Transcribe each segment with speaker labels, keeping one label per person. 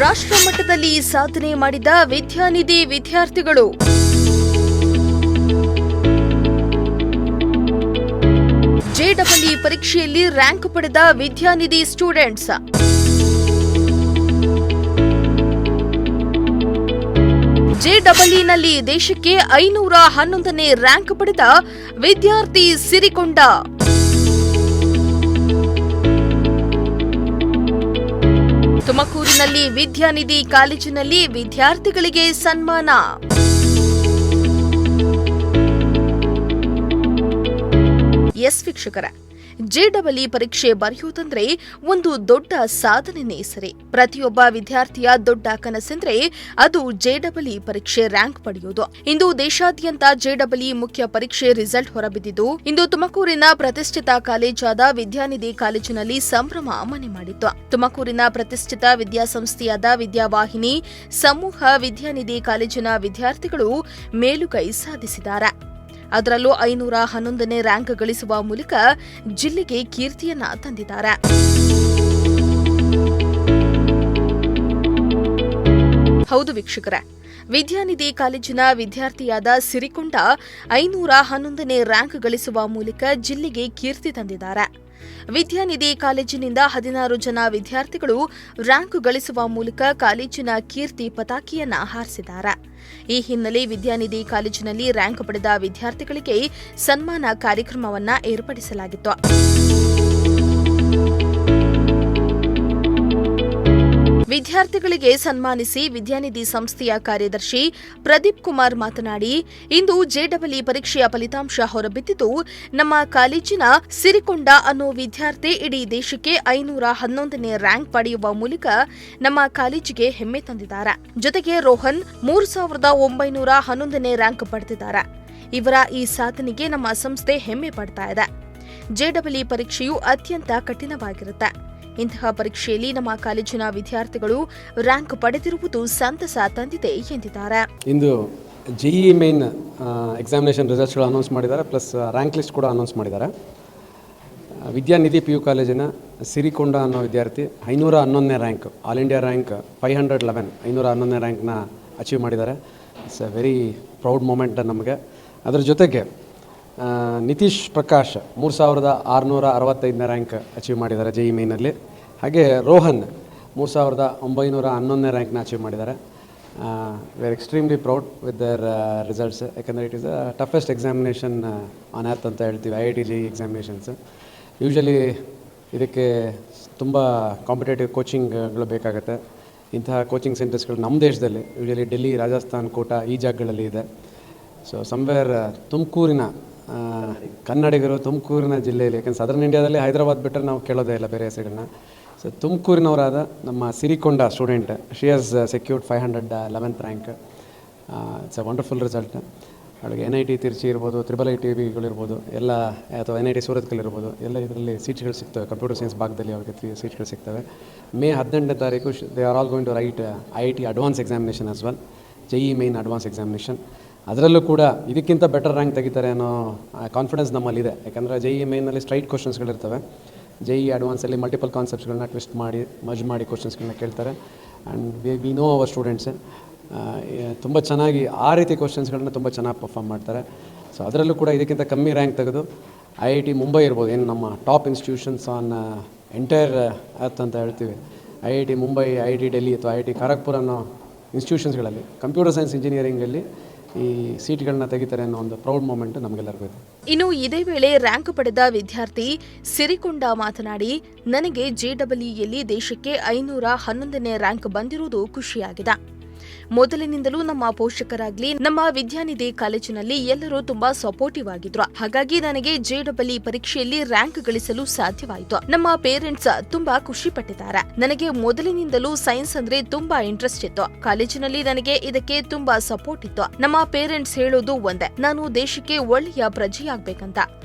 Speaker 1: ರಾಷ್ಟ್ರ ಮಟ್ಟದಲ್ಲಿ ಸಾಧನೆ ಮಾಡಿದ ವಿದ್ಯಾನಿಧಿ ವಿದ್ಯಾರ್ಥಿಗಳು. ಜೆಡಬ್ಲ್ಇ ಪರೀಕ್ಷೆಯಲ್ಲಿ ರ್ಯಾಂಕ್ ಪಡೆದ ವಿದ್ಯಾನಿಧಿ ಸ್ಟೂಡೆಂಟ್ಸ್. ಜೆಡಬ್ಲ್ಇನಲ್ಲಿ ದೇಶಕ್ಕೆ 511ನೇ ರ್ಯಾಂಕ್ ಪಡೆದ ವಿದ್ಯಾರ್ಥಿ ಸಿರಿಕೊಂಡ. ತುಮಕೂರಿನಲ್ಲಿ ವಿದ್ಯಾನಿಧಿ ಕಾಲೇಜಿನಲ್ಲಿ ವಿದ್ಯಾರ್ಥಿಗಳಿಗೆ ಸನ್ಮಾನ. ಎಸ್ ವೀಕ್ಷಕರೇ, ಜೆಡಬ್ಲ್ಇ ಪರೀಕ್ಷೆ ಬರೆಯುವುದಂದ್ರೆ ಒಂದು ದೊಡ್ಡ ಸಾಧನೆನೇ ಸರಿ. ಪ್ರತಿಯೊಬ್ಬ ವಿದ್ಯಾರ್ಥಿಯ ದೊಡ್ಡ ಕನಸೆಂದ್ರೆ ಅದು ಜೆಡಬ್ಲ್ಇ ಪರೀಕ್ಷೆ ರ್ಯಾಂಕ್ ಪಡೆಯುವುದು. ಇಂದು ದೇಶಾದ್ಯಂತ ಜೆಡಬ್ಲ್ಇ ಮುಖ್ಯ ಪರೀಕ್ಷೆ ರಿಸಲ್ಟ್ ಹೊರಬಿದ್ದಿದ್ದು, ಇಂದು ತುಮಕೂರಿನ ಪ್ರತಿಷ್ಠಿತ ಕಾಲೇಜಾದ ವಿದ್ಯಾನಿಧಿ ಕಾಲೇಜಿನಲ್ಲಿ ಸಂಭ್ರಮ ಮನೆ ಮಾಡಿತ್ತು. ತುಮಕೂರಿನ ಪ್ರತಿಷ್ಠಿತ ವಿದ್ಯಾಸಂಸ್ಥೆಯಾದ ವಿದ್ಯಾವಾಹಿನಿ ಸಮೂಹ ವಿದ್ಯಾನಿಧಿ ಕಾಲೇಜಿನ ವಿದ್ಯಾರ್ಥಿಗಳು ಮೇಲುಗೈ ಸಾಧಿಸಿದ್ದಾರೆ. ಅದರಲ್ಲೂ 511ನೇ ರ್ಯಾಂಕ್ ಗಳಿಸುವ ಮೂಲಕ ಜಿಲ್ಲೆಗೆ ಕೀರ್ತಿಯನ್ನ ತಂದಿದ್ದಾರೆ. ಹೌದು ವೀಕ್ಷಕರೇ, ವಿದ್ಯಾನಿಧಿ ಕಾಲೇಜಿನ ವಿದ್ಯಾರ್ಥಿಯಾದ ಸಿರಿಕೊಂಡ 511ನೇ ರ್ಯಾಂಕ್ ಗಳಿಸುವ ಮೂಲಕ ಜಿಲ್ಲೆಗೆ ಕೀರ್ತಿ ತಂದಿದ್ದಾರೆ. ವಿದ್ಯಾನಿಧಿ ಕಾಲೇಜಿನಿಂದ 16 ಜನ ವಿದ್ಯಾರ್ಥಿಗಳು ರ್ಯಾಂಕ್ ಗಳಿಸುವ ಮೂಲಕ ಕಾಲೇಜಿನ ಕೀರ್ತಿ ಪತಾಕೆಯನ್ನ ಹಾರಿಸಿದ್ದಾರೆ. ಈ ಹಿನ್ನೆಲೆ ವಿದ್ಯಾನಿಧಿ ಕಾಲೇಜಿನಲ್ಲಿ ರ್ಯಾಂಕ್ ಪಡೆದ ವಿದ್ಯಾರ್ಥಿಗಳಿಗೆ ಸನ್ಮಾನ ಕಾರ್ಯಕ್ರಮವನ್ನ ಏರ್ಪಡಿಸಲಾಗಿತ್ತು. ವಿದ್ಯಾರ್ಥಿಗಳಿಗೆ ಸನ್ಮಾನಿಸಿ ವಿದ್ಯಾನಿಧಿ ಸಂಸ್ಥೆಯ ಕಾರ್ಯದರ್ಶಿ ಪ್ರದೀಪ್ ಕುಮಾರ್ ಮಾತನಾಡಿ, ಇಂದು ಜೆಡಬ್ಲ್ಇ ಪರೀಕ್ಷೆಯ ಫಲಿತಾಂಶ ಹೊರಬಿದ್ದಿದ್ದು, ನಮ್ಮ ಕಾಲೇಜಿನ ಸಿರಿಕೊಂಡ ಅನ್ನೋ ವಿದ್ಯಾರ್ಥಿ ಇಡೀ ದೇಶಕ್ಕೆ 511ನೇ ರ್ಯಾಂಕ್ ಪಡೆಯುವ ಮೂಲಕ ನಮ್ಮ ಕಾಲೇಜಿಗೆ ಹೆಮ್ಮೆ ತಂದಿದ್ದಾರೆ. ಜೊತೆಗೆ ರೋಹನ್ 3911ನೇ ರ್ಯಾಂಕ್ ಪಡೆದಿದ್ದಾರೆ. ಇವರ ಈ ಸಾಧನೆಗೆ ನಮ್ಮ ಸಂಸ್ಥೆ ಹೆಮ್ಮೆ ಪಡ್ತಾ ಇದೆ. ಜೆಡಬ್ಲ್ಇ ಪರೀಕ್ಷೆಯು ಅತ್ಯಂತ ಕಠಿಣವಾಗಿರುತ್ತೆ. ಇಂತಹ ಪರೀಕ್ಷೆಯಲ್ಲಿ ನಮ್ಮ ಕಾಲೇಜಿನ ವಿದ್ಯಾರ್ಥಿಗಳು ರ್ಯಾಂಕ್ ಪಡೆದಿರುವುದು ಸಂತಸ ತಂದಿದೆ ಎಂದಿದ್ದಾರೆ.
Speaker 2: ಇಂದು ಜೆಇ ಮೇನ್ ಎಕ್ಸಾಮಿನೇಷನ್ ರಿಸಲ್ಟ್ಸ್ಗಳು ಅನೌನ್ಸ್ ಮಾಡಿದ್ದಾರೆ, ಪ್ಲಸ್ ರ್ಯಾಂಕ್ ಲಿಸ್ಟ್ ಕೂಡ ಅನೌನ್ಸ್ ಮಾಡಿದ್ದಾರೆ. ವಿದ್ಯಾನಿಧಿ PU ಕಾಲೇಜಿನ ಸಿರಿಕೊಂಡ ಅನ್ನೋ ವಿದ್ಯಾರ್ಥಿ 511ನೇ ರ್ಯಾಂಕ್, ಆಲ್ ಇಂಡಿಯಾ ರ್ಯಾಂಕ್ 511, 511ನೇ ರ್ಯಾಂಕ್ನ ಅಚೀವ್ ಮಾಡಿದ್ದಾರೆ. It's a very proud moment ನಮಗೆ. ಅದರ ಜೊತೆಗೆ ನಿತೀಶ್ ಪ್ರಕಾಶ್ 3665ನೇ ರ್ಯಾಂಕ್ ಅಚೀವ್ ಮಾಡಿದ್ದಾರೆ ಜೆಇ ಮೇನಲ್ಲಿ. ಹಾಗೆ ರೋಹನ್ 3911ನೇ ರ್ಯಾಂಕ್ನ ಅಚೀವ್ ಮಾಡಿದ್ದಾರೆ. We are extremely proud with their results. ಯಾಕಂದರೆ it is a toughest examination on earth ಅಂತ ಹೇಳ್ತೀವಿ, IIT JEE ಎಕ್ಸಾಮಿನೇಷನ್ಸ್. ಯೂಶ್ವಲಿ ಇದಕ್ಕೆ ತುಂಬ ಕಾಂಪಿಟೇಟಿವ್ ಕೋಚಿಂಗ್ಗಳು ಬೇಕಾಗುತ್ತೆ. ಇಂತಹ ಕೋಚಿಂಗ್ ಸೆಂಟರ್ಸ್ಗಳು ನಮ್ಮ ದೇಶದಲ್ಲಿ ಯೂಶ್ವಲಿ ಡೆಲ್ಲಿ, ರಾಜಸ್ಥಾನ್, ಕೋಟಾ ಈ ಜಾಗಗಳಲ್ಲಿ ಇದೆ. ಸೊ ಸಮ್ವೇರ್ ತುಮಕೂರಿನ ಕನ್ನಡಿಗರು ತುಮಕೂರಿನ ಜಿಲ್ಲೆಯಲ್ಲಿ, ಯಾಕಂದರೆ ಸದರ್ನ್ ಇಂಡಿಯಾದಲ್ಲಿ ಹೈದರಾಬಾದ್ ಬಿಟ್ಟರೆ ನಾವು ಕೇಳೋದೇ ಇಲ್ಲ ಬೇರೆ ಹೆಸರುಗಳನ್ನ. ಸೊ ತುಮಕೂರಿನವರಾದ ನಮ್ಮ Sirikonda student, she has secured 511th rank. It's a wonderful result. ಅವಳಿಗೆ NIT ತಿರ್ಚಿ ಇರ್ಬೋದು, IITಗಳಿರ್ಬೋದು, ಎಲ್ಲ ಅಥವಾ NIT ಸೂರತ್ಕಲ್ಲಿರ್ಬೋದು, ಎಲ್ಲ ಇದರಲ್ಲಿ ಸೀಟ್ಗಳು ಸಿಗ್ತವೆ. ಕಂಪ್ಯೂಟರ್ ಸೈನ್ಸ್ ಭಾಗದಲ್ಲಿ ಅವ್ರಿಗೆ 3 ಸೀಟ್ಗಳು ಸಿಗ್ತವೆ. ಮೇ 18ನೇ ತಾರೀಕು they are all going to write IIT advance examination as well, JEE main advance examination. ಅದರಲ್ಲೂ ಕೂಡ ಇದಕ್ಕಿಂತ ಬೆಟರ್ ರ್ಯಾಂಕ್ ತೆಗಿತಾರೆ ಅನ್ನೋ ಕಾನ್ಫಿಡೆನ್ಸ್ ನಮ್ಮಲ್ಲಿದೆ. ಯಾಕಂದರೆ JEE ಮೇನಲ್ಲಿ ಸ್ಟ್ರೈಟ್ ಕ್ವಶನ್ಸ್ಗಳಿರ್ತವೆ. JEE ಅಡ್ವಾನ್ಸಲ್ಲಿ ಮಲ್ಟಿಪಲ್ ಕಾನ್ಸೆಪ್ಟ್ಸ್ಗಳನ್ನ ಟ್ವಿಸ್ಟ್ ಮಾಡಿ ಮರ್ಜ್ ಮಾಡಿ ಕ್ವಶನ್ಸ್ಗಳನ್ನ ಕೇಳ್ತಾರೆ. And we know hour students ತುಂಬ ಚೆನ್ನಾಗಿ ಆ ರೀತಿ ಕ್ವಶನ್ಸ್ಗಳನ್ನ ತುಂಬ ಚೆನ್ನಾಗಿ ಪರ್ಫಾರ್ಮ್ ಮಾಡ್ತಾರೆ. ಸೊ ಅದರಲ್ಲೂ ಕೂಡ ಇದಕ್ಕಿಂತ ಕಮ್ಮಿ ರ್ಯಾಂಕ್ ತೆಗೆದು IIT ಮುಂಬೈ ಇರ್ಬೋದು, ಏನು ನಮ್ಮ top institutions on entire earth ಅಂತ ಹೇಳ್ತೀವಿ, IIT ಮುಂಬೈ, IIT ಡೆಲ್ಲಿ ಅಥವಾ IIT ಖರಗ್ಪುರ್ ಅನ್ನೋ ಇನ್ಸ್ಟಿಟ್ಯೂಷನ್ಸ್ಗಳಲ್ಲಿ ಕಂಪ್ಯೂಟರ್ ಸೈನ್ಸ್ ಇಂಜಿನಿಯರಿಂಗಲ್ಲಿ ಈ ಸೀಟ್ಗಳನ್ನ ತೆಗಿತಾರೆ ಅನ್ನೋ ಒಂದು ಪ್ರೌಡ್ ಮೂಮೆಂಟ್ ನಮಗೆಲ್ಲರಿಗೂ ಇದೆ.
Speaker 1: ಇನ್ನು ಇದೇ ವೇಳೆ ರ್ಯಾಂಕ್ ಪಡೆದ ವಿದ್ಯಾರ್ಥಿ ಸಿರಿಕೊಂಡ ಮಾತನಾಡಿ, ನನಗೆ ಜೆಡಬ್ಲ್ಇಯಲ್ಲಿ ದೇಶಕ್ಕೆ 511ನೇ ರ್ಯಾಂಕ್ ಬಂದಿರುವುದು ಖುಷಿಯಾಗಿದೆ. ಮೊದಲಿನಿಂದಲೂ ನಮ್ಮ ಪೋಷಕರಾಗ್ಲಿ ನಮ್ಮ ವಿದ್ಯಾನಿಧಿ ಕಾಲೇಜಿನಲ್ಲಿ ಎಲ್ಲರೂ ತುಂಬಾ ಸಪೋರ್ಟಿವ್ ಆಗಿದ್ರು. ಹಾಗಾಗಿ ನನಗೆ ಜೆಡಬ್ಲ್ಇ ಪರೀಕ್ಷೆಯಲ್ಲಿ ರ್ಯಾಂಕ್ ಗಳಿಸಲು ಸಾಧ್ಯವಾಯಿತು. ನಮ್ಮ ಪೇರೆಂಟ್ಸ್ ತುಂಬಾ ಖುಷಿ ಪಟ್ಟಿದ್ದಾರೆ. ನನಗೆ ಮೊದಲಿನಿಂದಲೂ ಸೈನ್ಸ್ ಅಂದ್ರೆ ತುಂಬಾ ಇಂಟ್ರೆಸ್ಟ್ ಇತ್ತು. ಕಾಲೇಜಿನಲ್ಲಿ ನನಗೆ ಇದಕ್ಕೆ ತುಂಬಾ ಸಪೋರ್ಟ್ ಇತ್ತು. ನಮ್ಮ ಪೇರೆಂಟ್ಸ್ ಹೇಳೋದು ಒಂದೇ, ನಾನು ದೇಶಕ್ಕೆ ಒಳ್ಳೆಯ ಪ್ರಜೆಯಾಗಬೇಕಂತ.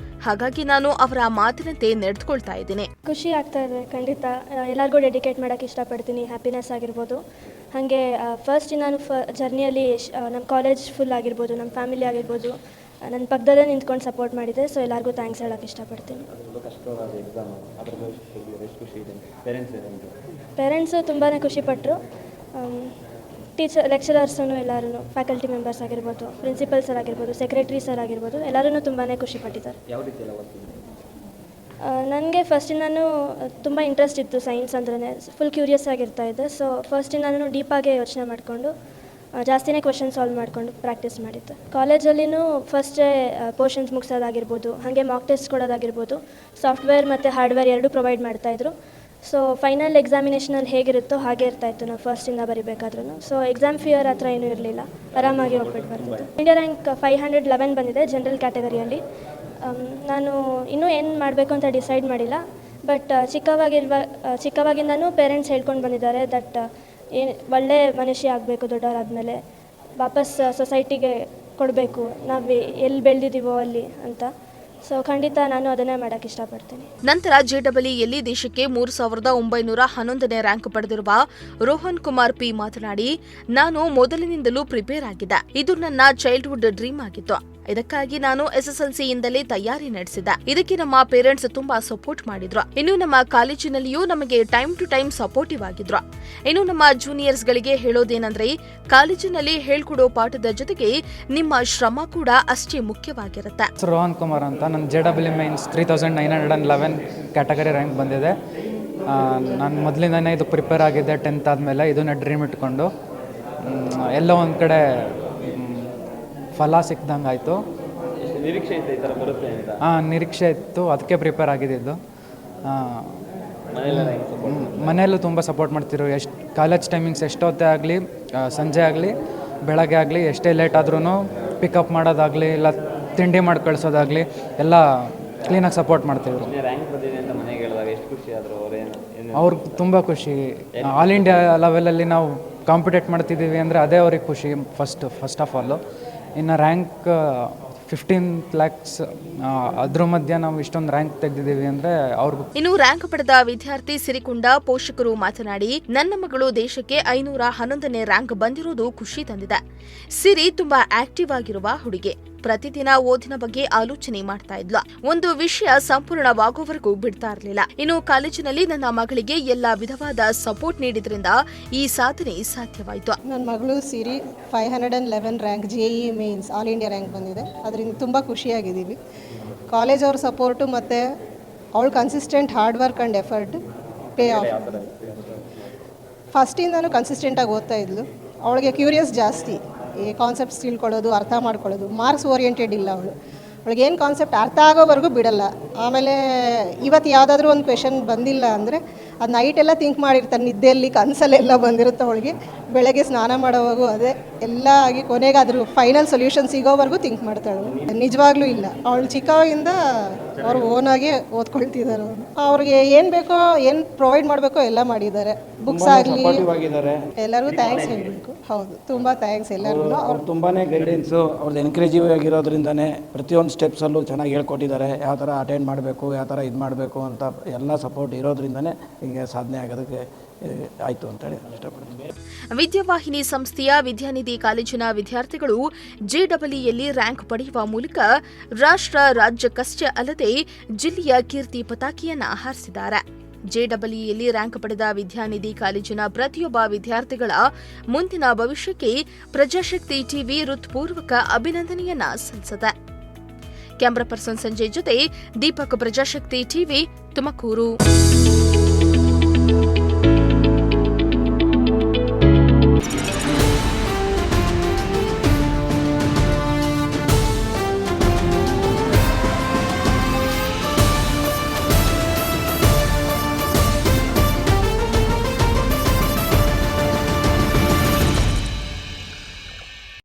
Speaker 1: ಹಾಗಾಗಿ ನಾನು ಅವರ ಮಾತಿನಂತೆ ನಡೆದುಕೊಳ್ತಾ ಇದ್ದೀನಿ.
Speaker 3: ಖುಷಿ ಆಗ್ತಾ ಇದೆ ಖಂಡಿತ. ಎಲ್ಲರಿಗೂ ಡೆಡಿಕೇಟ್ ಮಾಡೋಕ್ಕೆ ಇಷ್ಟಪಡ್ತೀನಿ. ಹ್ಯಾಪಿನೆಸ್ ಆಗಿರ್ಬೋದು. ಹಾಗೆ ಫಸ್ಟ್ ನಾನು ಜರ್ನಿಯಲ್ಲಿ ನಮ್ಮ ಕಾಲೇಜ್ ಫುಲ್ ಆಗಿರ್ಬೋದು, ನಮ್ಮ ಫ್ಯಾಮಿಲಿ ಆಗಿರ್ಬೋದು, ನನ್ನ ಪಕ್ಕದಲ್ಲೇ ನಿಂತ್ಕೊಂಡು ಸಪೋರ್ಟ್ ಮಾಡಿದೆ. ಸೊ ಎಲ್ಲರಿಗೂ ಥ್ಯಾಂಕ್ಸ್ ಹೇಳೋಕ್ಕೆ ಇಷ್ಟಪಡ್ತೀನಿ. ಪೇರೆಂಟ್ಸು ತುಂಬಾ ಖುಷಿಪಟ್ಟರು. ಲೆಕ್ಚರರ್ಸೂ ಎಲ್ಲರೂ, ಫ್ಯಾಕಲ್ಟಿ ಮೆಂಬರ್ಸ್ ಆಗಿರ್ಬೋದು, ಪ್ರಿನ್ಸಿಪಲ್ ಸರ್ ಆಗಿರ್ಬೋದು, ಸೆಕ್ರೆಟರಿ ಸರ್ ಆಗಿರ್ಬೋದು, ಎಲ್ಲರೂ ತುಂಬಾ ಖುಷಿಪಟ್ಟಿದ್ದಾರೆ.
Speaker 4: ಯಾವ ರೀತಿ ಎಲ್ಲ ಓದ್ತಿದ್ದೆ?
Speaker 3: ನನಗೆ ಫಸ್ಟಿಂದನೂ ತುಂಬ ಇಂಟ್ರೆಸ್ಟ್ ಇತ್ತು ಸೈನ್ಸ್ ಅಂದ್ರೆ, ಫುಲ್ ಕ್ಯೂರಿಯಸ್ ಆಗಿರ್ತಾ ಇದ್ದೆ. ಸೊ ಫಸ್ಟಿಂದನೂ ಡೀಪಾಗೆ ಯೋಚನೆ ಮಾಡಿಕೊಂಡು ಜಾಸ್ತಿನೇ ಕ್ವೆಶನ್ ಸಾಲ್ವ್ ಮಾಡಿಕೊಂಡು ಪ್ರಾಕ್ಟೀಸ್ ಮಾಡಿದ್ದೆ. ಕಾಲೇಜಲ್ಲಿನೂ ಫಸ್ಟೇ ಪೋರ್ಷನ್ಸ್ ಮುಗಿಸೋದಾಗಿರ್ಬೋದು, ಹಾಗೆ ಮಾಕ್ ಟೆಸ್ಟ್ ಕೊಡೋದಾಗಿರ್ಬೋದು, ಸಾಫ್ಟ್ವೇರ್ ಮತ್ತು ಹಾರ್ಡ್ವೇರ್ ಎರಡೂ ಪ್ರೊವೈಡ್ ಮಾಡ್ತಾಯಿದ್ರು. ಸೊ ಫೈನಲ್ ಎಕ್ಸಾಮಿನೇಷನಲ್ಲಿ ಹೇಗಿರುತ್ತೋ ಹಾಗೆ ಇರ್ತಾಯಿತ್ತು ನಾವು ಫಸ್ಟಿಂದ ಬರೀಬೇಕಾದ್ರೂ. ಸೊ ಎಕ್ಸಾಮ್ ಫಿಯರ್ ಹತ್ರ ಏನೂ ಇರಲಿಲ್ಲ, ಆರಾಮಾಗಿ ಹೋಗ್ಬಿಟ್ಟು ಬರ್ತಿತ್ತು. ಇಂಡಿಯಾ ರ್ಯಾಂಕ್ 511 ಬಂದಿದೆ ಜನರಲ್ ಕ್ಯಾಟಗರಿಯಲ್ಲಿ. ನಾನು ಇನ್ನೂ ಏನು ಮಾಡಬೇಕು ಅಂತ ಡಿಸೈಡ್ ಮಾಡಿಲ್ಲ. ಬಟ್ ಚಿಕ್ಕವಾಗಿಂದನೂ ಪೇರೆಂಟ್ಸ್ ಹೇಳ್ಕೊಂಡು ಬಂದಿದ್ದಾರೆ ದಟ್ ಒಳ್ಳೆ ಮನುಷ್ಯ ಆಗಬೇಕು, ದೊಡ್ಡವರಾದಮೇಲೆ ವಾಪಸ್ ಸೊಸೈಟಿಗೆ ಕೊಡಬೇಕು, ನಾವು ಎಲ್ಲಿ ಬೆಳೆದಿದ್ದೀವೋ ಅಲ್ಲಿ ಅಂತ. ಸೊ ಖಂಡಿತ ನಾನು ಅದನ್ನೇ ಮಾಡೋಕ್ಕೆ ಇಷ್ಟಪಡ್ತೀನಿ.
Speaker 1: ನಂತರ ಜೆಡಬ್ಲ್ಯೂಯಲ್ಲಿ ದೇಶಕ್ಕೆ 3911ನೇ ರ್ಯಾಂಕ್ ಪಡೆದಿರುವ ರೋಹನ್ ಕುಮಾರ್ ಪಿ ಮಾತನಾಡಿ, ನಾನು ಮೊದಲಿನಿಂದಲೂ ಪ್ರಿಪೇರ್ ಆಗಿದ್ದೆ. ಇದು ನನ್ನ ಚೈಲ್ಡ್ಹುಡ್ ಡ್ರೀಮ್ ಆಗಿತ್ತು. ಇದಕ್ಕಾಗಿ ನಾನು SSLCಯಿಂದಲೇ ತಯಾರಿ ನಡೆಸಿದ್ದೆ. ಇದಕ್ಕೆ ನಮ್ಮ ಪೇರೆಂಟ್ಸ್ ತುಂಬಾ ಸಪೋರ್ಟ್ ಮಾಡಿದ್ರು. ಇನ್ನು ನಮ್ಮ ಕಾಲೇಜಿನಲ್ಲಿಯೂ ನಮಗೆ ಟೈಮ್ ಟು ಟೈಮ್ ಸಪೋರ್ಟಿವ್ ಆಗಿದ್ರು. ಇನ್ನು ನಮ್ಮ ಜೂನಿಯರ್ಸ್ ಗಳಿಗೆ ಹೇಳೋದೇನೆಂದ್ರೆ, ಕಾಲೇಜಿನಲ್ಲಿ ಹೇಳ್ಕೊಡೋ ಪಾಠದ ಜೊತೆಗೆ ನಿಮ್ಮ ಶ್ರಮ ಕೂಡ ಅಷ್ಟೇ ಮುಖ್ಯವಾಗಿರುತ್ತೆ.
Speaker 5: ರೋಹನ್ ಕುಮಾರ್ ಅಂತ, ನನ್ನ JEE ಮೈನ್ಸ್ 3911 ಕ್ಯಾಟಗರಿ ರ್ಯಾಂಕ್ ಬಂದಿದೆ. ನಾನು ಮೊದಲಿಂದನೇ ಇದು ಪ್ರಿಪೇರ್ ಆಗಿದ್ದೆ. 10th ಆದಮೇಲೆ ಇದನ್ನ ಡ್ರೀಮ್ ಇಟ್ಕೊಂಡು ಎಲ್ಲೋ ಒಂದು ಕಡೆ ಫಲ ಸಿಕ್ದಂಗೆ ಆಯಿತು.
Speaker 4: ನಿರೀಕ್ಷೆ ಇತ್ತು ಈ ಥರ ಬರುತ್ತೆ ಅಂತ?
Speaker 5: ನಿರೀಕ್ಷೆ ಇತ್ತು, ಅದಕ್ಕೆ ಪ್ರಿಪೇರ್ ಆಗಿದ್ದು. ಮನೆಯಲ್ಲೂ ತುಂಬ ಸಪೋರ್ಟ್ ಮಾಡ್ತಿರು. ಎಷ್ಟು ಕಾಲೇಜ್ ಟೈಮಿಂಗ್ಸ್ ಎಷ್ಟೊತ್ತೇ ಆಗಲಿ, ಸಂಜೆ ಆಗಲಿ, ಬೆಳಗ್ಗೆ ಆಗಲಿ, ಎಷ್ಟೇ ಲೇಟ್ ಆದ್ರೂ ಪಿಕಪ್ ಮಾಡೋದಾಗಲಿ, ಇಲ್ಲ ತಿಂಡಿ ಮಾಡಿ ಕಳಿಸೋದಾಗಲಿ ಎಲ್ಲ ಕ್ಲೀನಾಗಿ ಸಪೋರ್ಟ್ ಮಾಡ್ತಿದ್ರು.
Speaker 4: ರ್ಯಾಂಕ್ ಬಂದಿದೆ ಅಂತ ಮನೆಗೆ ಹೇಳಿದಾಗ ಎಷ್ಟು ಖುಷಿ ಆದರು
Speaker 5: ಅವ್ರಿಗೆ ತುಂಬ ಖುಷಿ. ಆಲ್ ಇಂಡಿಯಾ ಲೆವೆಲಲ್ಲಿ ನಾವು ಕಾಂಪಿಟೇಟ್ ಮಾಡ್ತಿದ್ದೀವಿ ಅಂದರೆ ಅದೇ ಅವ್ರಿಗೆ ಖುಷಿ ಫಸ್ಟ್ ಆಫ್ ಆಲು. ಇನ್ನು ರ್ಯಾಂಕ್ 15 lakhs ಅದ್ರ ಮಧ್ಯೆ ನಾವು ಇಷ್ಟೊಂದು ರ್ಯಾಂಕ್ ತೆಗೆದಿದ್ದೀವಿ ಅಂದರೆ ಅವ್ರಿಗೂ.
Speaker 1: ಇನ್ನು ರ್ಯಾಂಕ್ ಪಡೆದ ವಿದ್ಯಾರ್ಥಿ ಸಿರಿಕೊಂಡ ಪೋಷಕರು ಮಾತನಾಡಿ, ನನ್ನ ಮಗಳು ದೇಶಕ್ಕೆ 511ನೇ ರ್ಯಾಂಕ್ ಬಂದಿರೋದು ಖುಷಿ ತಂದಿದೆ. ಸಿರಿ ತುಂಬಾ ಆಕ್ಟಿವ್ ಆಗಿರುವ ಹುಡುಗಿ. ಪ್ರತಿದಿನ ಓದಿನ ಬಗ್ಗೆ ಆಲೋಚನೆ ಮಾಡ್ತಾ ಇದ್ಲು. ಒಂದು ವಿಷಯ ಸಂಪೂರ್ಣವಾಗುವವರೆಗೂ ಬಿಡ್ತಾ ಇರಲಿಲ್ಲ. ಇನ್ನು ಕಾಲೇಜಿನಲ್ಲಿ ನನ್ನ ಮಗಳಿಗೆ ಎಲ್ಲಾ ವಿಧವಾದ ಸಪೋರ್ಟ್ ನೀಡಿದ್ರಿಂದ ಈ ಸಾಧನೆ ಸಾಧ್ಯವಾಯಿತು.
Speaker 6: ನನ್ನ ಮಗಳು Siri 511 rank JEE mains all India rank ಬಂದಿದೆ. ಅದರಿಂದ ತುಂಬ ಖುಷಿಯಾಗಿದ್ದೀವಿ. ಕಾಲೇಜ್ ಅವ್ರ ಸಪೋರ್ಟು ಮತ್ತು ಅವಳು consistent hard work and effort pay off. ಫಸ್ಟಿಂದನೂ ಕನ್ಸಿಸ್ಟೆಂಟಾಗಿ ಓದ್ತಾ ಇದ್ಲು. ಅವಳಿಗೆ ಕ್ಯೂರಿಯಸ್ ಜಾಸ್ತಿ, ಈ ಕಾನ್ಸೆಪ್ಟ್ಸ್ ತಿಳ್ಕೊಳ್ಳೋದು, ಅರ್ಥ ಮಾಡ್ಕೊಳ್ಳೋದು. ಮಾರ್ಕ್ಸ್ ಓರಿಯೆಂಟೆಡ್ ಇಲ್ಲ ಅವಳು. ಅವಳಿಗೇನು ಕಾನ್ಸೆಪ್ಟ್ ಅರ್ಥ ಆಗೋವರೆಗೂ ಬಿಡಲ್ಲ. ಆಮೇಲೆ ಇವತ್ತು ಯಾವುದಾದ್ರೂ ಒಂದು ಕ್ವೆಶನ್ ಬಂದಿಲ್ಲ ಅಂದರೆ ಅದು ನೈಟೆಲ್ಲ ಥಿಂಕ್ ಮಾಡಿರ್ತಾರೆ, ನಿದ್ದೆಯಲ್ಲಿ ಕನಸಲ್ಲೆಲ್ಲ ಬಂದಿರುತ್ತೆ ಅವಳಿಗೆ. ಬೆಳಗ್ಗೆ ಸ್ನಾನ ಮಾಡೋವಾಗೂ ಅದೇ ಎಲ್ಲ ಆಗಿ ಕೊನೆಗೆ ಅದ್ರ ಫೈನಲ್ ಸೊಲ್ಯೂಷನ್ ಸಿಗೋವರೆಗೂ ಥಿಂಕ್ ಮಾಡ್ತಾಳೆ. ನಿಜವಾಗ್ಲೂ ಇಲ್ಲ, ಅವಳು ಚಿಕ್ಕವಾಗಿಂದ ಅವ್ರು ಓನಾಗಿ ಓದ್ಕೊಳ್ತಿದ್ದಾರೆ. ಅವ್ರಿಗೆ ಏನು ಬೇಕೋ, ಏನು ಪ್ರೊವೈಡ್ ಮಾಡಬೇಕೋ ಎಲ್ಲ ಮಾಡಿದ್ದಾರೆ. ಬುಕ್ಸ್ ಆಗಲಿ ಎಲ್ಲರಿಗೂ ಥ್ಯಾಂಕ್ಸ್ ಹೇಳಬೇಕು. ಹೌದು, ತುಂಬ ಥ್ಯಾಂಕ್ಸ್ ಎಲ್ಲರಿಗೂ.
Speaker 7: ಅವ್ರು ತುಂಬಾ ಗೈಡೆನ್ಸು, ಅವ್ರದ್ದು ಎನ್ಕರೇಜಿವ್ ಆಗಿರೋದ್ರಿಂದನೇ ಪ್ರತಿಯೊಂದು ಸ್ಟೆಪ್ಸಲ್ಲೂ ಚೆನ್ನಾಗಿ ಹೇಳ್ಕೊಟ್ಟಿದ್ದಾರೆ. ಯಾವ ಥರ ಅಟೆಂಡ್ ಮಾಡಬೇಕು, ಯಾವ ಥರ ಇದು ಮಾಡಬೇಕು ಅಂತ ಎಲ್ಲ ಸಪೋರ್ಟ್ ಇರೋದ್ರಿಂದನೇ ಹೀಗೆ ಸಾಧನೆ ಆಗೋದಕ್ಕೆ ಆಯಿತು ಅಂತೇಳಿ ಇಷ್ಟಪಡ್ತೀನಿ.
Speaker 1: ವಿದ್ಯಾವಾಹಿನಿ ಸಂಸ್ಥೆಯ ವಿದ್ಯಾನಿಧಿ ಕಾಲೇಜಿನ ವಿದ್ಯಾರ್ಥಿಗಳು JEEಯಲ್ಲಿ ರ್ಯಾಂಕ್ ಪಡೆಯುವ ಮೂಲಕ ರಾಜ್ಯಕ್ಕಷ್ಟೇ ಅಲ್ಲದೆ ಜಿಲ್ಲೆಯ ಕೀರ್ತಿ ಪತಾಕೆಯನ್ನ ಹಾರಿಸಿದ್ದಾರೆ. JEಯಲ್ಲಿ ರ್ಯಾಂಕ್ ಪಡೆದ ವಿದ್ಯಾನಿಧಿ ಕಾಲೇಜಿನ ಪ್ರತಿಯೊಬ್ಬ ವಿದ್ಯಾರ್ಥಿಗಳ ಮುಂದಿನ ಭವಿಷ್ಯಕ್ಕೆ ಪ್ರಜಾಶಕ್ತಿ ಟಿವಿ ಹೃತ್ಪೂರ್ವಕ ಅಭಿನಂದನೆಯನ್ನ ಸಲ್ಲಿಸಿದೆ. ಕ್ಯಾಮರಾ ಪರ್ಸನ್ ಸಂಜಯ್ ಜೊತೆ ದೀಪಕ್, ಪ್ರಜಾಶಕ್ತಿ ಟಿವಿ, ತುಮಕೂರು.